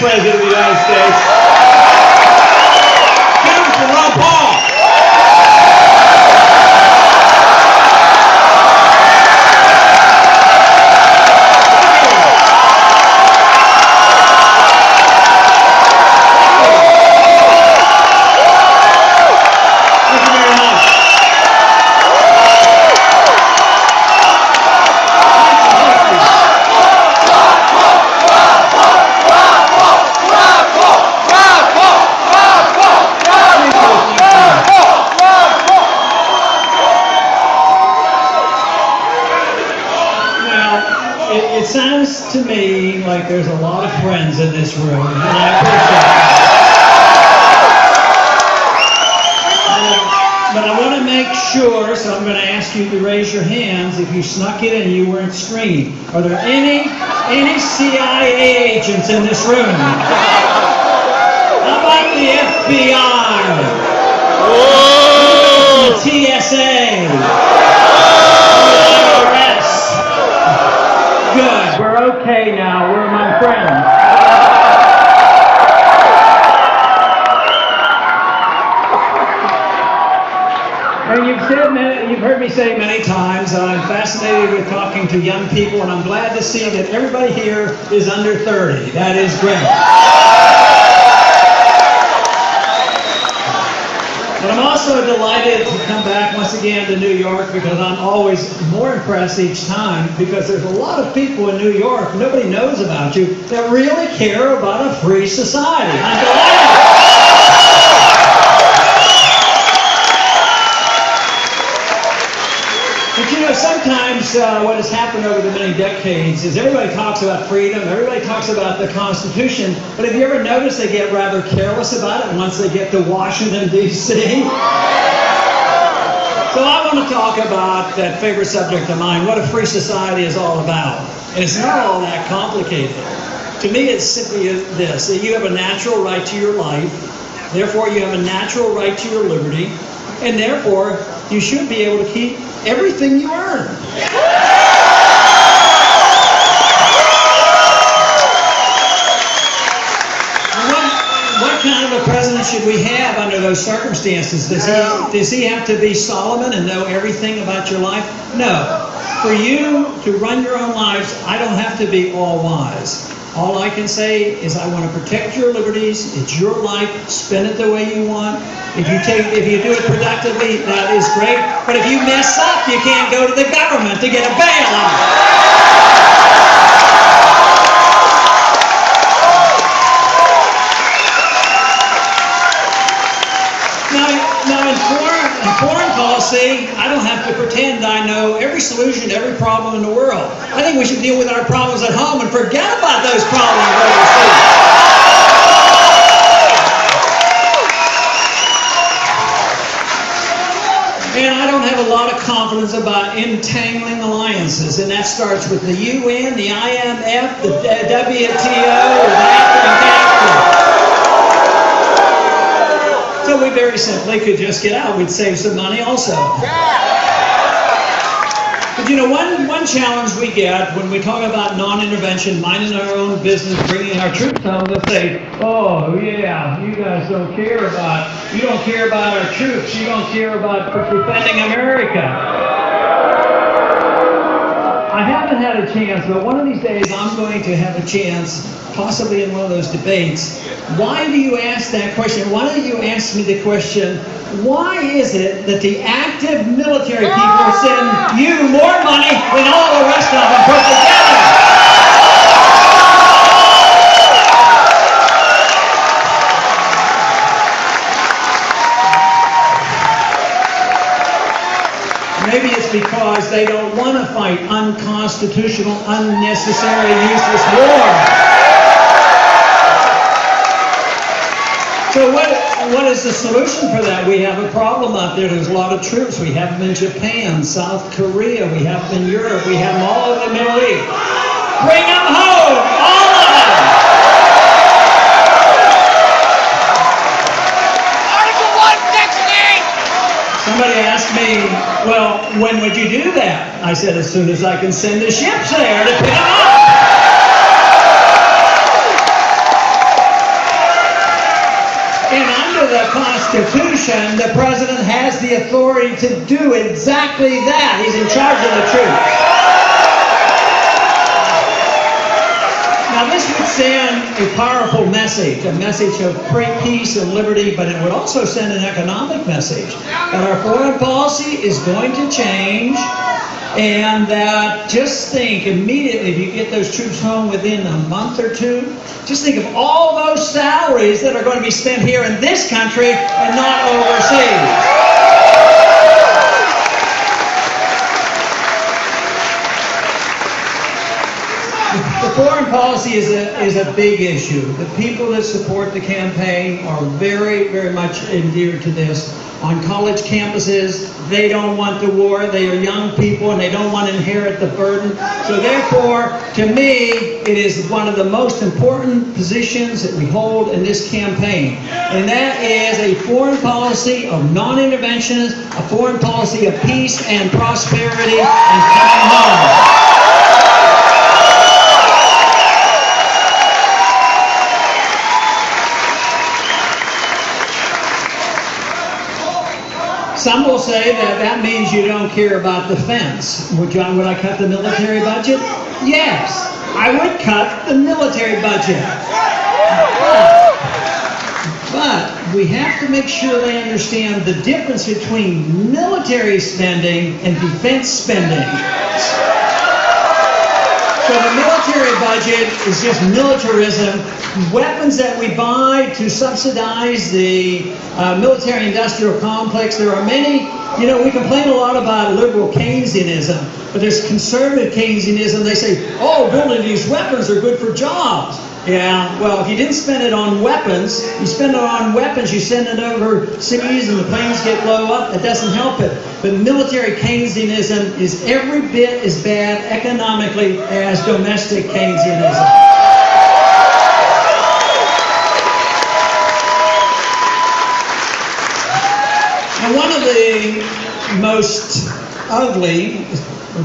President of the United States. Give it for Ron Paul. It sounds to me like there's a lot of friends in this room, and I appreciate it. But I want to make sure, so I'm going to ask you to raise your hands if you snuck it and you weren't screened. Are there any CIA agents in this room? How about the FBI? The TSA? Good. We're okay now. We're among friends. And you've heard me say many times, I'm fascinated with talking to young people, and I'm glad to see that everybody here is under 30. That is great. But I'm also delighted to come back once again to New York because I'm always more impressed each time because there's a lot of people in New York, nobody knows about you, that really care about a free society. I'm delighted. But you know, sometimes what has happened over the many decades is everybody talks about freedom, everybody talks about the Constitution, but have you ever noticed they get rather careless about it once they get to Washington, D.C.? So I want to talk about that favorite subject of mine, what a free society is all about. And it's not all that complicated. To me, it's simply this, that you have a natural right to your life, therefore you have a natural right to your liberty, and therefore you should be able to keep everything you earn. What kind of a president should we have under those circumstances? Does he have to be Solomon and know everything about your life? No. For you to run your own lives, I don't have to be all wise. All I can say is I want to protect your liberties. It's your life. Spend it the way you want. If you do it productively, that is great. But if you mess up, you can't go to the government to get a bailout. Now in foreign policy, I don't have to pretend I know every solution to every problem in the world. I think we should deal with our problems at home and forget about those problems overseas. And I don't have a lot of confidence about entangling alliances, and that starts with the UN, the IMF, the WTO, or the So we very simply could just get out. We'd save some money also. But you know, one challenge we get when we talk about non-intervention, minding our own business, bringing our troops home, they'll say, oh yeah, you guys you don't care about our troops, you don't care about defending America. I haven't had a chance, but one of these days I'm going to have a chance, possibly in one of those debates. Why do you ask that question? Why don't you ask me the question, why is it that the active military people send you more money than all the rest of them put together? Maybe it's because they don't want to fight unconstitutional, unnecessary, useless war. So what is the solution for that? We have a problem out there. There's a lot of troops. We have them in Japan, South Korea. We have them in Europe. We have them all over the Middle East. Bring them home, all of them. Article 168. Somebody asked me, well, when would you do that? I said, as soon as I can send the ships there to pick them up. And under the Constitution, the president has the authority to do exactly that. He's in charge of the troops. Now, this would send a powerful message, a message of peace and liberty, but it would also send an economic message that our foreign policy is going to change, and that just think immediately, if you get those troops home within a month or two, just think of all those salaries that are going to be spent here in this country and not overseas. The foreign policy is a big issue. The people that support the campaign are very, very much endeared to this. On college campuses, they don't want the war. They are young people and they don't want to inherit the burden. So therefore, to me, it is one of the most important positions that we hold in this campaign. And that is a foreign policy of non-interventionism, a foreign policy of peace and prosperity and coming home. Some will say that that means you don't care about defense. Would I cut the military budget? Yes, I would cut the military budget. But we have to make sure they understand the difference between military spending and defense spending. So the military budget is just militarism, weapons that we buy to subsidize the military-industrial complex. There are many, we complain a lot about liberal Keynesianism, but there's conservative Keynesianism. They say, oh, building these weapons are good for jobs. Yeah, well, if you didn't spend it on weapons, you spend it on weapons, you send it overseas and the planes get blown up, that doesn't help it. But military Keynesianism is every bit as bad economically as domestic Keynesianism. Now, one of the most ugly,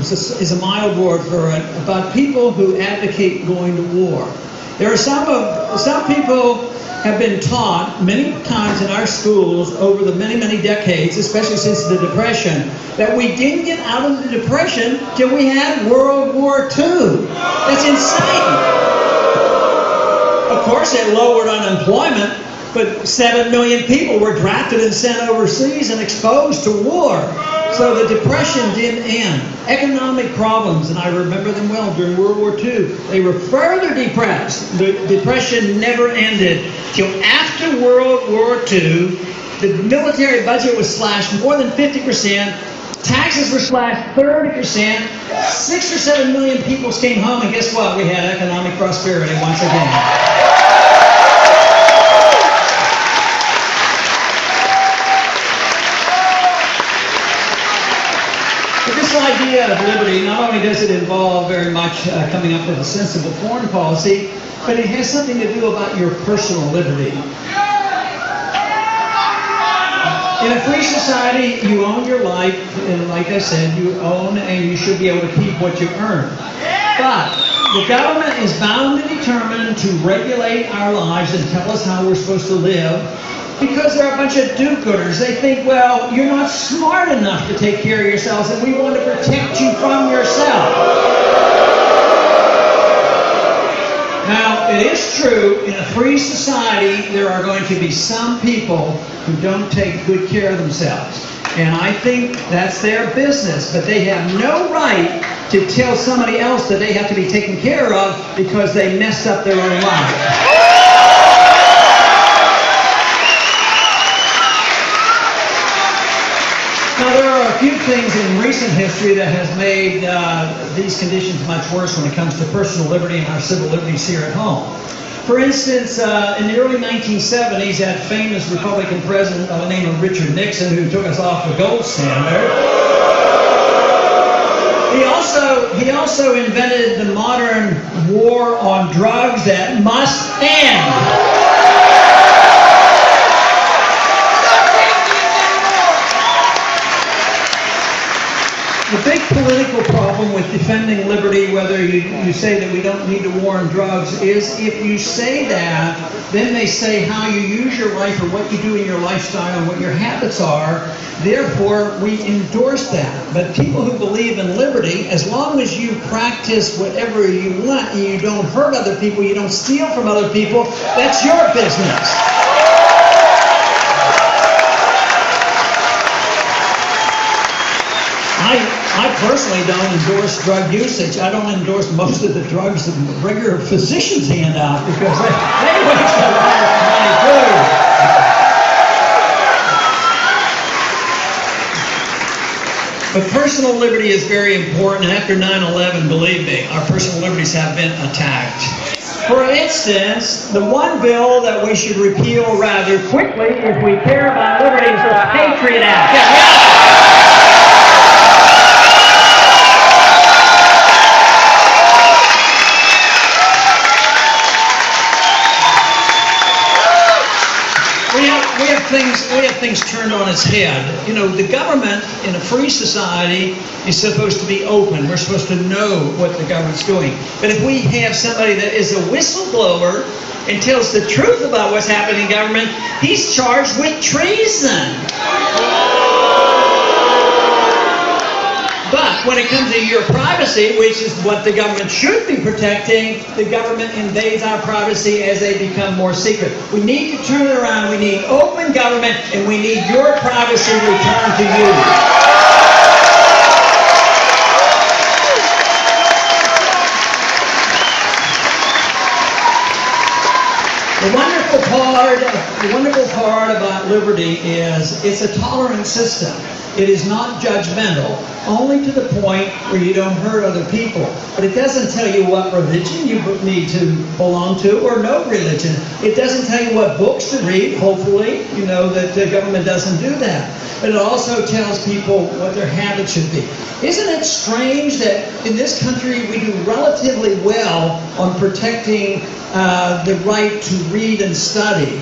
is a mild word for it, about people who advocate going to war. There are some people have been taught many times in our schools over the many, many decades, especially since the Depression, that we didn't get out of the Depression till we had World War II. That's insane. Of course, it lowered unemployment, but 7 million people were drafted and sent overseas and exposed to war. So the Depression didn't end. Economic problems, and I remember them well during World War II, they were further depressed. The Depression never ended till after World War II. The military budget was slashed more than 50%. Taxes were slashed 30%. 6 or 7 million people came home, and guess what? We had economic prosperity once again. This idea of liberty, not only does it involve very much coming up with a sensible foreign policy, but it has something to do about your personal liberty. In a free society, you own your life, and like I said, you own and you should be able to keep what you earn. But the government is bound and determined to regulate our lives and tell us how we're supposed to live, because they're a bunch of do-gooders. They think, well, you're not smart enough to take care of yourselves, and we want to protect you from yourself. Now, it is true, in a free society, there are going to be some people who don't take good care of themselves. And I think that's their business, but they have no right to tell somebody else that they have to be taken care of because they messed up their own life. Now, there are a few things in recent history that has made these conditions much worse when it comes to personal liberty and our civil liberties here at home. For instance, in the early 1970s, that famous Republican president by the name of Richard Nixon, who took us off the gold standard, he also invented the modern war on drugs that must end. The big political problem with defending liberty, whether you say that we don't need to war on drugs, is if you say that, then they say how you use your life or what you do in your lifestyle and what your habits are. Therefore, we endorse that. But people who believe in liberty, as long as you practice whatever you want, and you don't hurt other people, you don't steal from other people, that's your business. I personally don't endorse drug usage. I don't endorse most of the drugs that regular physicians hand out because they waste a lot of money too. But personal liberty is very important, and after 9/11, believe me, our personal liberties have been attacked. For instance, the one bill that we should repeal rather quickly if we care about liberty is the Patriot Act. We have things turned on its head. You know, the government in a free society is supposed to be open. We're supposed to know what the government's doing. But if we have somebody that is a whistleblower and tells the truth about what's happening in government, he's charged with treason. But when it comes to your privacy, which is what the government should be protecting, the government invades our privacy as they become more secret. We need to turn it around. We need open government, and we need your privacy returned to you. The wonderful part about liberty is it's a tolerant system. It is not judgmental, only to the point where you don't hurt other people. But it doesn't tell you what religion you need to belong to or no religion. It doesn't tell you what books to read, hopefully. You know that the government doesn't do that. But it also tells people what their habits should be. Isn't it strange that in this country we do relatively well on protecting the right to read and study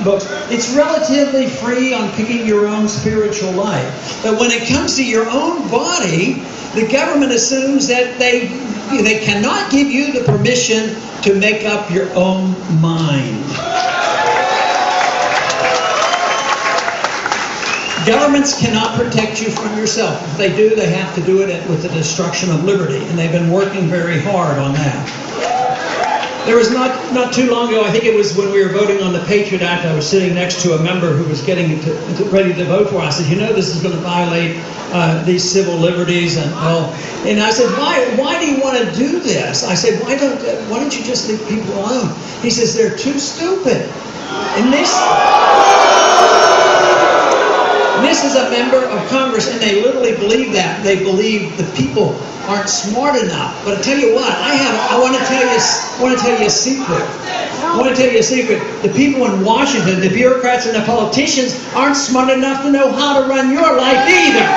books? It's relatively free on picking your own spiritual life. But when it comes to your own body, the government assumes that they cannot give you the permission to make up your own mind. Governments cannot protect you from yourself. If they do, they have to do it with the destruction of liberty, and they've been working very hard on that. There was not too long ago, I think it was when we were voting on the Patriot Act, I was sitting next to a member who was getting ready to vote for it. I said, you know, this is going to violate these civil liberties. And I said, why do you want to do this? I said, why don't you just leave people alone? He says, they're too stupid. And this is a member of Congress, and they literally believe that. They believe the people aren't smart enough. But I tell you what, I want to tell you a secret. I want to tell you a secret. The people in Washington, the bureaucrats and the politicians aren't smart enough to know how to run your life either.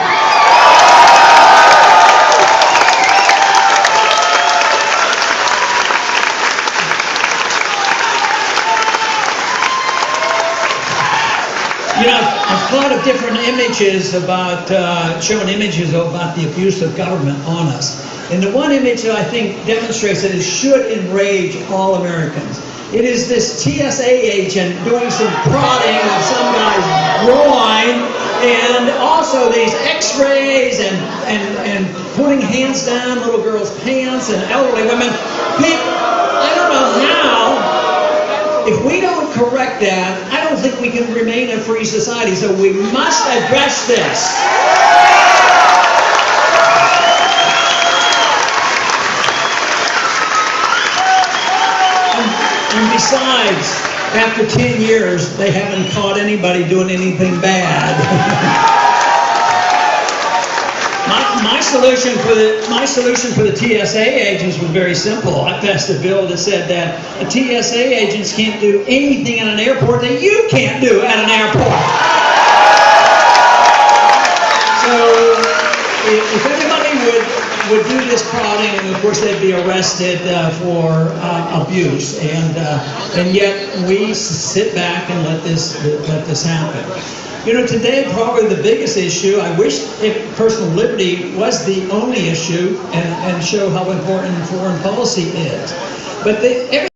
You know, I've thought of different images about, showing images about the abuse of government on us. And the one image that I think demonstrates that it should enrage all Americans. It is this TSA agent doing some prodding of some guy's groin, and also these x-rays and putting hands down little girls' pants and elderly women. I don't know how. If we don't correct that, I don't think we can remain a free society. So we must address this. And besides, after 10 years, they haven't caught anybody doing anything bad. My solution for the TSA agents was very simple. I passed a bill that said that the TSA agents can't do anything at an airport that you can't do at an airport. So if everybody would do this prodding, and of course they'd be arrested for abuse, and yet we sit back and let this happen. You know, today probably the biggest issue, I wish if personal liberty was the only issue and show how important foreign policy is. But